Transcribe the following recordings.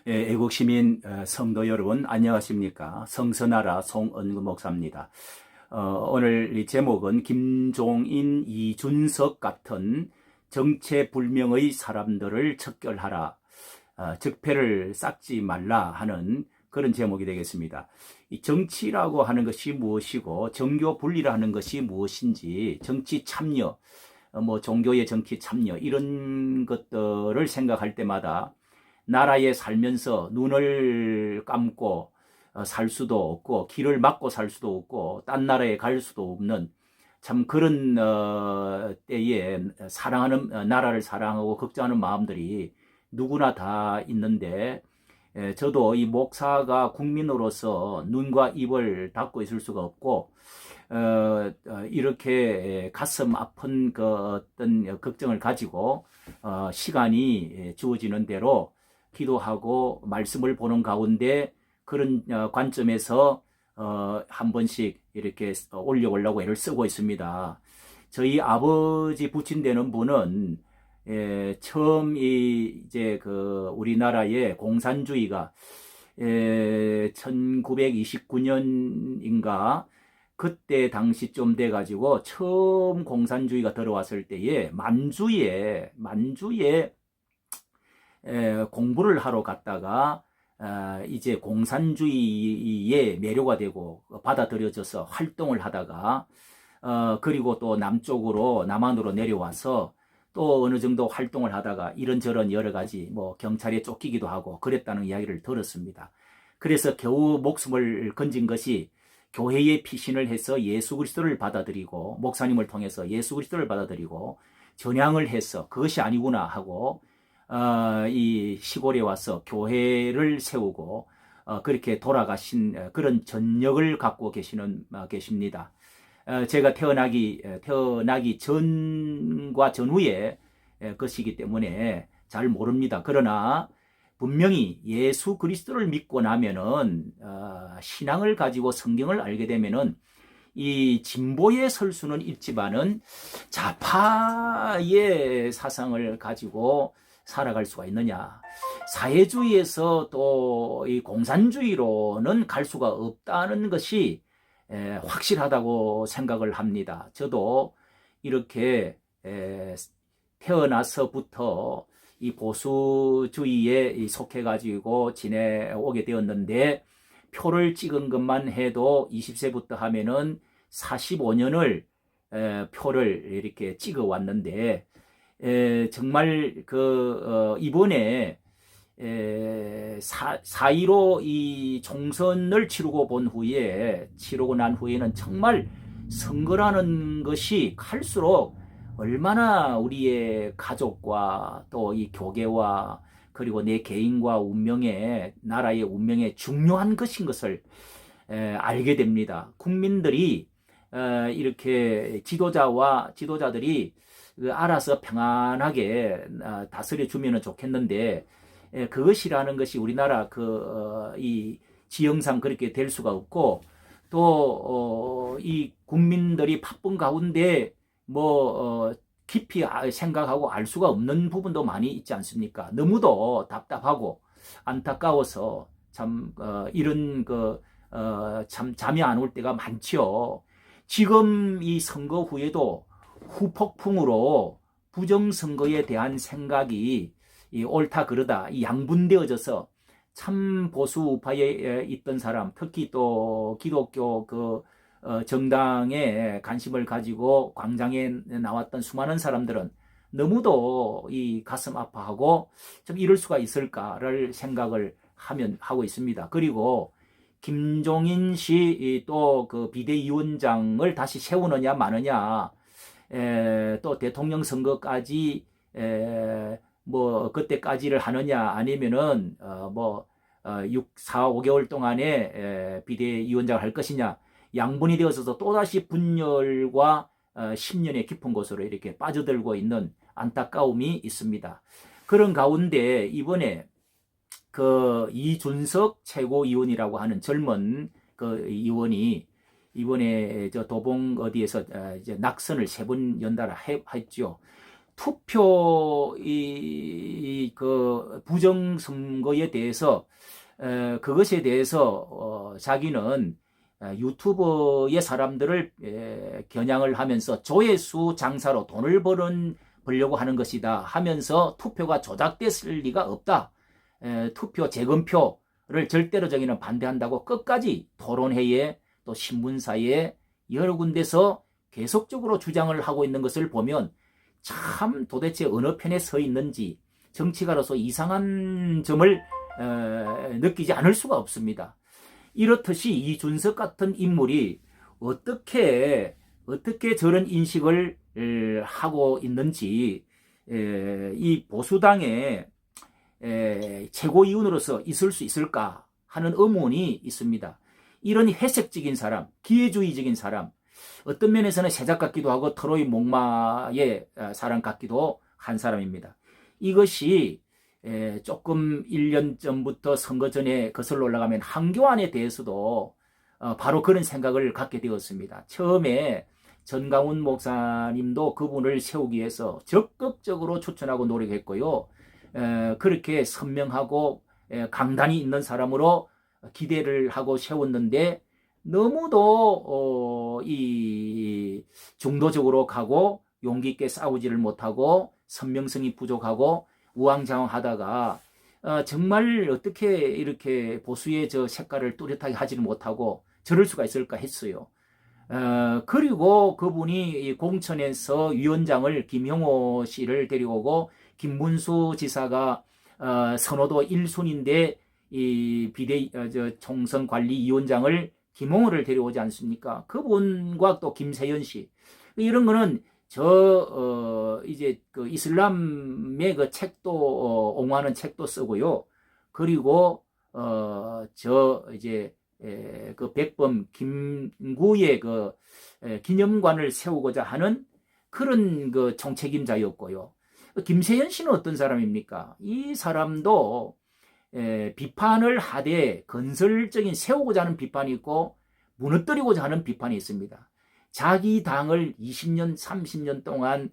애국 시민 성도 여러분 안녕하십니까? 성서나라 송은구 목사입니다. 오늘 이 제목은 김종인, 이준석 같은 정체불명의 사람들을 척결하라, 적폐를 쌓지 말라 하는 그런 제목이 되겠습니다. 이 정치라고 하는 것이 무엇이고 정교 분리라는 것이 무엇인지, 정치 참여, 종교의 정치 참여, 이런 것들을 생각할 때마다 나라에 살면서 눈을 감고 살 수도 없고 길을 막고 살 수도 없고 딴 나라에 갈 수도 없는 참 그런 때에 사랑하는 나라를 사랑하고 걱정하는 마음들이 누구나 다 있는데, 저도 이 목사가 국민으로서 눈과 입을 닫고 있을 수가 없고 이렇게 가슴 아픈 그 어떤 걱정을 가지고 시간이 주어지는 대로 기도하고 말씀을 보는 가운데 그런 관점에서 한 번씩 이렇게 올려보려고 애를 쓰고 있습니다. 저희 아버지 부친되는 분은 처음 이제 그 우리나라의 공산주의가 1929년인가 그때 당시쯤 돼가지고 처음 공산주의가 들어왔을 때에 만주에 공부를 하러 갔다가 이제 공산주의에 매료가 되고 받아들여져서 활동을 하다가 그리고 또 남한으로 내려와서 또 어느 정도 활동을 하다가 이런저런 여러 가지 경찰에 쫓기기도 하고 그랬다는 이야기를 들었습니다. 그래서 겨우 목숨을 건진 것이 교회에 피신을 해서 예수 그리스도를 받아들이고 목사님을 통해서 예수 그리스도를 받아들이고 전향을 해서 그것이 아니구나 하고 이 시골에 와서 교회를 세우고 그렇게 돌아가신 그런 전력을 갖고 계십니다. 제가 태어나기 전과 전후의 것이기 때문에 잘 모릅니다. 그러나 분명히 예수 그리스도를 믿고 나면은 신앙을 가지고 성경을 알게 되면은 이 진보에 설 수는 있지만은 좌파의 사상을 가지고 살아갈 수가 있느냐. 사회주의에서 또 이 공산주의로는 갈 수가 없다는 것이 확실하다고 생각을 합니다. 저도 이렇게 태어나서부터 이 보수주의에 속해가지고 지내오게 되었는데, 표를 찍은 것만 해도 20세부터 하면은 45년을 표를 이렇게 찍어 왔는데, 정말 이번에 4.15 이 총선을 치르고 난 후에는 정말 선거라는 것이 갈수록 얼마나 우리의 가족과 또 이 교계와 그리고 내 개인과 나라의 운명에 중요한 것인 것을 알게 됩니다. 국민들이 이렇게 지도자들이 알아서 평안하게 다스려 주면 좋겠는데, 그것이라는 것이 우리나라 이 지형상 그렇게 될 수가 없고, 또 이 국민들이 바쁜 가운데 깊이 생각하고 알 수가 없는 부분도 많이 있지 않습니까? 너무도 답답하고 안타까워서 참 이런 참 잠이 안 올 때가 많죠. 지금 이 선거 후에도 후폭풍으로 부정선거에 대한 생각이 옳다 그르다 양분되어져서 참 보수 우파에 있던 사람, 특히 또 기독교 정당에 관심을 가지고 광장에 나왔던 수많은 사람들은 너무도 이 가슴 아파하고 좀 이럴 수가 있을까를 생각을 하고 있습니다. 그리고 김종인 씨 또 비대위원장을 다시 세우느냐 마느냐, 또 대통령 선거까지 그때까지를 하느냐, 아니면은 5개월 동안에 비대위원장을 할 것이냐, 양분이 되어서 또다시 분열과 10년의 깊은 곳으로 이렇게 빠져들고 있는 안타까움이 있습니다. 그런 가운데 이번에 이준석 최고위원이라고 하는 젊은 의원이 이번에 도봉 어디에서 이제 낙선을 3번 연달아 했죠. 투표 그 부정선거에 대해서 그것에 대해서 자기는 유튜버의 사람들을 겨냥을 하면서 조회수 장사로 돈을 벌려고 하는 것이다 하면서 투표가 조작됐을 리가 없다. 투표 재검표를 절대로 저기는 반대한다고 끝까지 토론회에 또 신문사에 여러 군데서 계속적으로 주장을 하고 있는 것을 보면 참 도대체 어느 편에 서 있는지 정치가로서 이상한 점을 느끼지 않을 수가 없습니다. 이렇듯이 이준석 같은 인물이 어떻게 저런 인식을 하고 있는지 이 보수당의 최고위원으로서 있을 수 있을까 하는 의문이 있습니다. 이런 회색적인 사람, 기회주의적인 사람, 어떤 면에서는 세작 같기도 하고 트로이 목마의 사람 같기도 한 사람입니다. 이것이 조금 1년 전부터 선거 전에 거슬러 올라가면 한교안에 대해서도 바로 그런 생각을 갖게 되었습니다. 처음에 전강훈 목사님도 그분을 세우기 위해서 적극적으로 추천하고 노력했고요. 그렇게 선명하고 강단이 있는 사람으로 기대를 하고 세웠는데 너무도 이 중도적으로 가고 용기 있게 싸우지를 못하고 선명성이 부족하고 우왕좌왕하다가 정말 어떻게 이렇게 보수의 저 색깔을 뚜렷하게 하지를 못하고 저럴 수가 있을까 했어요. 그리고 그분이 공천에서 위원장을 김형호 씨를 데려오고 김문수 지사가 선호도 1순위인데 이 총선 관리위원장을 김홍호를 데려오지 않습니까? 그분과 또 김세연 씨 이런 거는 이제 그 이슬람의 그 책도 옹호하는 책도 쓰고요. 그리고 이제 그 백범 김구의 그 기념관을 세우고자 하는 그런 그 총책임자였고요. 김세연 씨는 어떤 사람입니까? 이 사람도 비판을 하되 건설적인 세우고자 하는 비판이 있고 무너뜨리고자 하는 비판이 있습니다. 자기 당을 20년, 30년 동안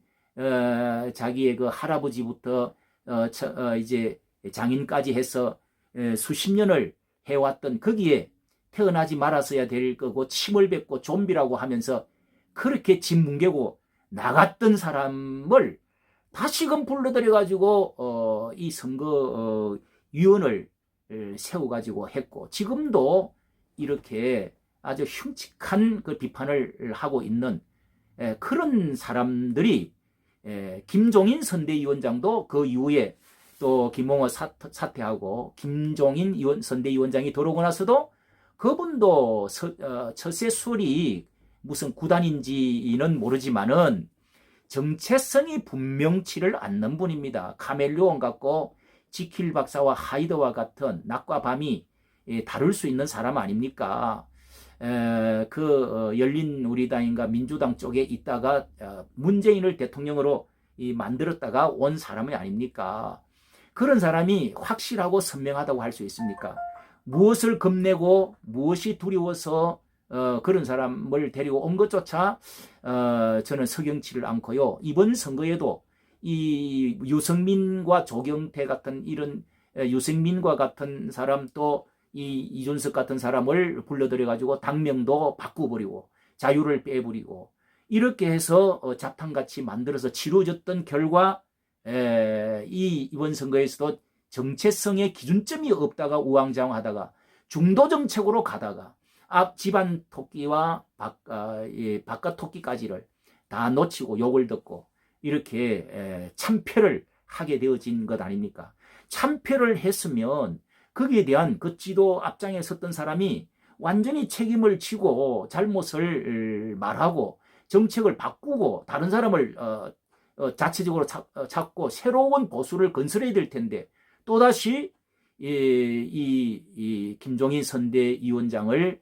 자기의 그 할아버지부터 이제 장인까지 해서 수십 년을 해왔던 거기에 태어나지 말았어야 될 거고 침을 뱉고 좀비라고 하면서 그렇게 집 뭉개고 나갔던 사람을 다시금 불러들여가지고 이 선거위원을 세워가지고 했고 지금도 이렇게 아주 흉측한 그 비판을 하고 있는 그런 사람들이 김종인 선대위원장도 그 이후에 또 김홍호 사퇴하고 김종인 선대위원장이 들어오고 나서도 그분도 처세술이 무슨 구단인지는 모르지만은 정체성이 분명치를 않는 분입니다. 카멜레온 같고 지킬 박사와 하이더와 같은 낮과 밤이 다룰 수 있는 사람 아닙니까? 열린 우리당인가 민주당 쪽에 있다가 문재인을 대통령으로 만들었다가 온 사람이 아닙니까? 그런 사람이 확실하고 선명하다고 할 수 있습니까? 무엇을 겁내고 무엇이 두려워서 그런 사람을 데리고 온 것조차 저는 석영치를 않고요. 이번 선거에도 이 유승민과 조경태 같은 이런 유승민과 같은 사람 또 이준석 같은 사람을 불러들여 가지고 당명도 바꾸버리고 자유를 빼버리고 이렇게 해서 잡탕같이 만들어서 치러졌던 결과 이번 선거에서도 정체성의 기준점이 없다가 우왕좌왕하다가 중도 정책으로 가다가 앞 집안 토끼와 바깥 토끼까지를 다 놓치고 욕을 듣고 이렇게 참패를 하게 되어진 것 아닙니까? 참패를 했으면 거기에 대한 그 지도 앞장에 섰던 사람이 완전히 책임을 지고 잘못을 말하고 정책을 바꾸고 다른 사람을 자체적으로 찾고 새로운 보수를 건설해야 될 텐데 또다시 이 김종인 선대위원장을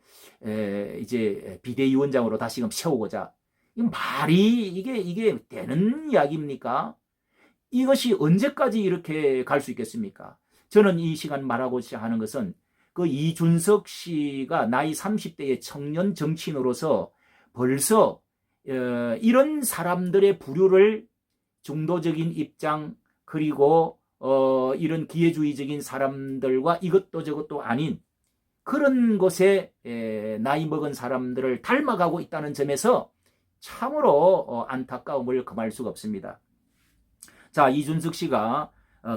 이제 비대위원장으로 다시금 세우고자 이게 되는 이야기입니까? 이것이 언제까지 이렇게 갈 수 있겠습니까? 저는 이 시간 말하고자 하는 것은 그 이준석 씨가 나이 30대의 청년 정치인으로서 벌써 이런 사람들의 부류를 중도적인 입장, 그리고 이런 기회주의적인 사람들과 이것도 저것도 아닌 그런 것에 나이 먹은 사람들을 닮아가고 있다는 점에서 참으로 안타까움을 금할 수가 없습니다. 자, 이준석 씨가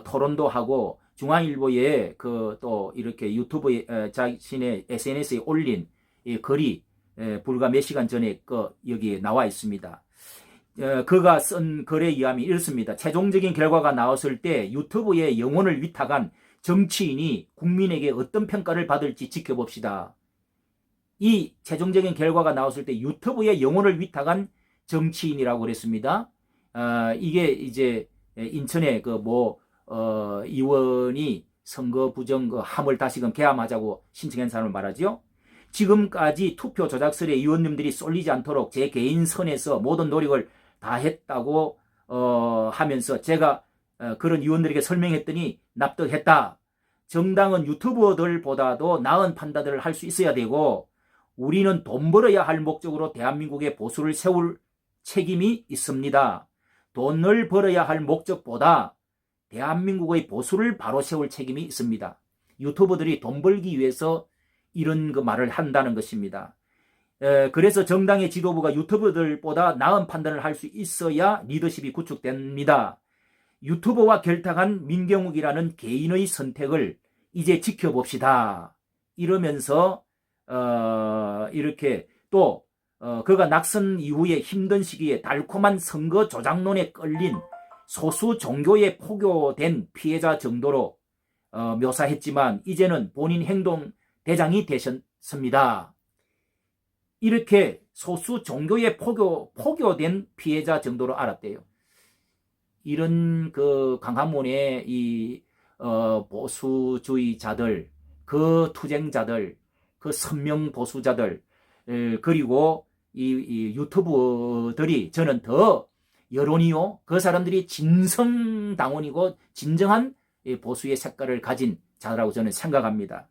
토론도 하고 중앙일보에 또 이렇게 유튜브에 자신의 SNS에 올린 이 글이 불과 몇 시간 전에 여기 나와 있습니다. 그가 쓴 글에 의하면 이렇습니다. 최종적인 결과가 나왔을 때 유튜브의 영혼을 위탁한 정치인이 국민에게 어떤 평가를 받을지 지켜봅시다. 이 최종적인 결과가 나왔을 때 유튜브의 영혼을 위탁한 정치인이라고 그랬습니다. 이게 이제 인천의 의원이 선거 부정 함을 다시금 개함하자고 신청한 사람을 말하죠. 지금까지 투표 조작설에 의원님들이 쏠리지 않도록 제 개인 선에서 모든 노력을 다 했다고 하면서 제가 그런 의원들에게 설명했더니 납득했다. 정당은 유튜버들보다도 나은 판단을 할 수 있어야 되고 우리는 돈 벌어야 할 목적으로 대한민국의 보수를 세울 책임이 있습니다. 돈을 벌어야 할 목적보다 대한민국의 보수를 바로 세울 책임이 있습니다. 유튜버들이 돈 벌기 위해서 이런 말을 한다는 것입니다. 그래서 정당의 지도부가 유튜버들보다 나은 판단을 할 수 있어야 리더십이 구축됩니다. 유튜버와 결탁한 민경욱이라는 개인의 선택을 이제 지켜봅시다. 이러면서 이렇게 또 그가 낙선 이후에 힘든 시기에 달콤한 선거 조작론에 끌린 소수 종교에 포교된 피해자 정도로 묘사했지만 이제는 본인 행동 대장이 되셨습니다. 이렇게 소수 종교에 포교된 피해자 정도로 알았대요. 이런 광화문의 이 보수주의자들, 그 투쟁자들, 그 선명 보수자들, 그리고 이 유튜버들이 저는 더 여론이요, 그 사람들이 진성당원이고 진정한 보수의 색깔을 가진 자라고 저는 생각합니다.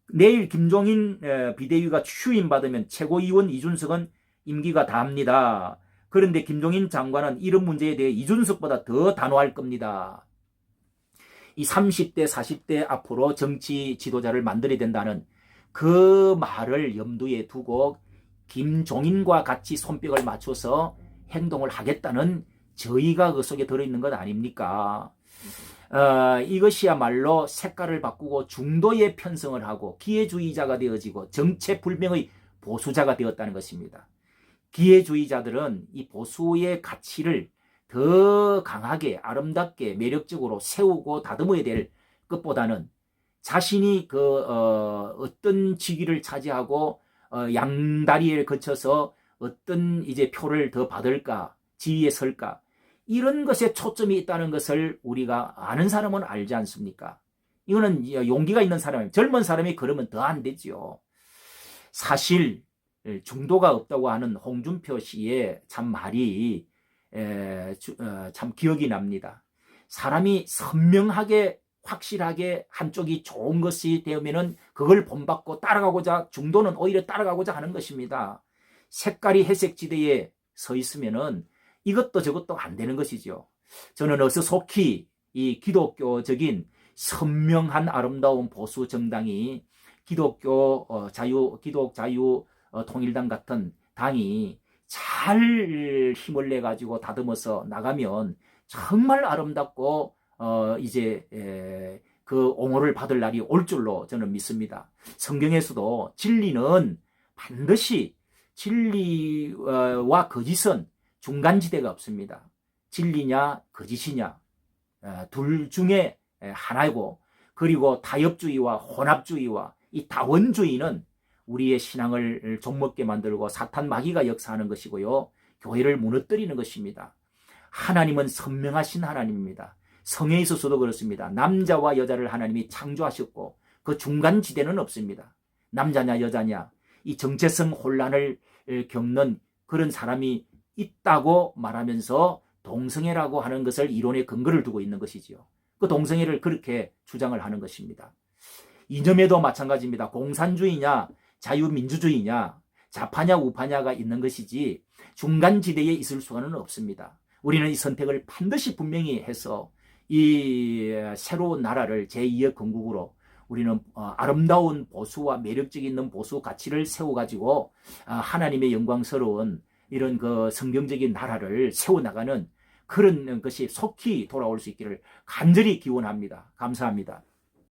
내일 김종인 비대위가 휴임받으면 최고위원 이준석은 임기가 다합니다. 그런데 김종인 장관은 이런 문제에 대해 이준석보다 더 단호할 겁니다. 이 30대, 40대 앞으로 정치 지도자를 만들어야 된다는 그 말을 염두에 두고 김종인과 같이 손뼉을 맞춰서 행동을 하겠다는 저희가 그 속에 들어있는 것 아닙니까? 이것이야말로 색깔을 바꾸고 중도에 편성을 하고 기회주의자가 되어지고 정체불명의 보수자가 되었다는 것입니다. 기회주의자들은 이 보수의 가치를 더 강하게 아름답게 매력적으로 세우고 다듬어야 될 것보다는 자신이 어떤 직위를 차지하고 양다리에 거쳐서 어떤 이제 표를 더 받을까, 지위에 설까, 이런 것에 초점이 있다는 것을 우리가 아는 사람은 알지 않습니까? 이거는 용기가 있는 사람이, 젊은 사람이 그러면 더 안 되지요. 사실 중도가 없다고 하는 홍준표 씨의 참 말이 참 기억이 납니다. 사람이 선명하게 확실하게 한쪽이 좋은 것이 되면은 그걸 본받고 따라가고자, 중도는 오히려 따라가고자 하는 것입니다. 색깔이 회색지대에 서 있으면은 이것도 저것도 안 되는 것이죠. 저는 어서 속히 이 기독교적인 선명한 아름다운 보수 정당이 기독 자유 통일당 같은 당이 잘 힘을 내 가지고 다듬어서 나가면 정말 아름답고 이제 그 옹호를 받을 날이 올 줄로 저는 믿습니다. 성경에서도 진리는 반드시 진리와 거짓은 중간지대가 없습니다. 진리냐 거짓이냐 둘 중에 하나이고, 그리고 타협주의와 혼합주의와 이 다원주의는 우리의 신앙을 좀먹게 만들고 사탄 마귀가 역사하는 것이고요, 교회를 무너뜨리는 것입니다. 하나님은 선명하신 하나님입니다. 성에 있어서도 그렇습니다. 남자와 여자를 하나님이 창조하셨고 그 중간지대는 없습니다. 남자냐 여자냐 이 정체성 혼란을 겪는 그런 사람이 있다고 말하면서 동성애라고 하는 것을 이론의 근거를 두고 있는 것이지요. 그 동성애를 그렇게 주장을 하는 것입니다. 이념에도 마찬가지입니다. 공산주의냐 자유민주주의냐 좌파냐 우파냐가 있는 것이지 중간지대에 있을 수는 없습니다. 우리는 이 선택을 반드시 분명히 해서 이 새로운 나라를 제2의 건국으로 우리는 아름다운 보수와 매력적 있는 보수 가치를 세워가지고 하나님의 영광스러운 이런 그 성경적인 나라를 세워나가는 그런 것이 속히 돌아올 수 있기를 간절히 기원합니다. 감사합니다.